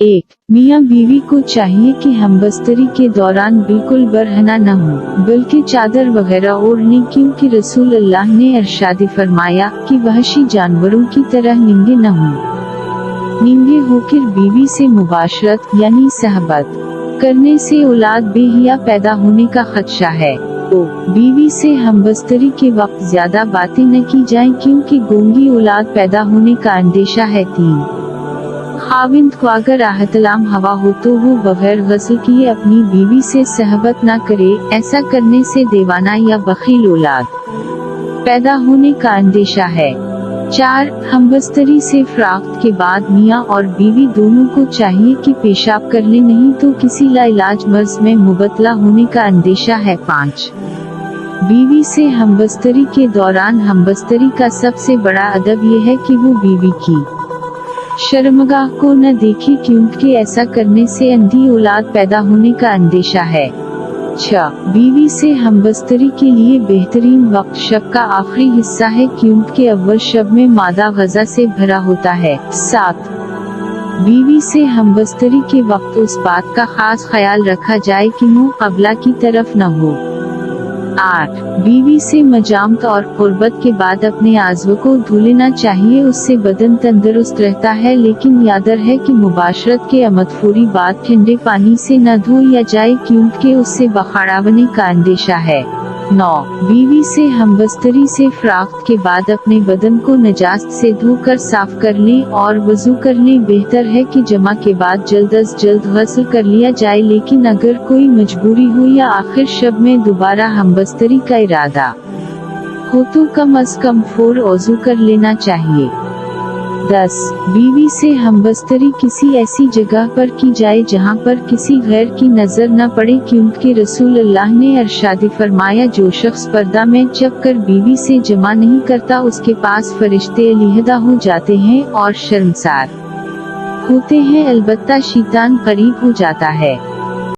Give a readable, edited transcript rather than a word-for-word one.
1. मियाँ बीवी को चाहिए कि हमबस्तरी के दौरान बिल्कुल बरहना न हो, बल्कि चादर वगैरह ओढ़ने, क्योंकि रसूल अल्लाह ने इरशाद फरमाया कि वहशी जानवरों की तरह नंगे न हों। नंगे होकर बीवी से मुबाशरत यानी सहबत करने से औलाद बेहिया पैदा होने का खदशा है। तो बीवी से हमबस्तरी के वक्त ज्यादा बातें न की जाएं, क्योंकि गूंगी औलाद पैदा होने का अंदेशा है। 3. खाविंद को अगर आहतलाम हवा हो तो वो बगैर गस्ल किए अपनी बीवी से सहबत न करे, ऐसा करने से देवाना या बखील औलाद पैदा होने का अंदेशा है। 4. हमबस्तरी से फरागत के बाद मियाँ और बीवी दोनों को चाहिए कि पेशाब कर ले, नहीं तो किसी लाइलाज मर्ज में मुबतला होने का अंदेशा है। 5. बीवी से हमबस्तरी के दौरान हमबस्तरी का सबसे बड़ा अदब यह है कि वो बीवी की शर्मगाह को न देखे, क्योंकि ऐसा करने से अंधी औलाद पैदा होने का अंदेशा है। 6. बीवी से हमबस्तरी के लिए बेहतरीन वक्त शब का आखिरी हिस्सा है, क्योंकि अव्वल शब में मादा ग़ज़ा से भरा होता है। 7. बीवी से हमबस्तरी के वक्त उस बात का खास ख्याल रखा जाए कि मुंह क़िबला की तरफ न हो। 8. बीवी से मजामत और क़ुर्बत के बाद अपने आज़्व को धो लेना चाहिए, उससे बदन तंदुरुस्त रहता है, लेकिन याद रहे कि मुबाशरत के अमदफूरी बाद ठंडे पानी से न धोया जाए, क्योंकि उससे बखाड़ा बनने का अंदेशा है। 9. बीवी से हमबस्तरी से फरागत के बाद अपने बदन को नजास्त से धोकर साफ कर लें और वजू कर लें। बेहतर है कि जमा के बाद जल्द अज जल्द गस्ल कर लिया जाए, लेकिन अगर कोई मजबूरी हो या आखिर शब में दोबारा हमबस्तरी का इरादा हो तो कम अज कम फौर वजू कर लेना चाहिए। 10. बीवी से हमबस्तरी किसी ऐसी जगह पर की जाए जहां पर किसी गैर की नजर न पड़े, क्योंकि रसूल अल्लाह ने इरशाद फरमाया, जो शख्स पर्दा में छुप कर बीवी से जमा नहीं करता उसके पास फरिश्ते अलहदा हो जाते हैं और शर्मसार होते हैं, अलबत्ता शैतान करीब हो जाता है।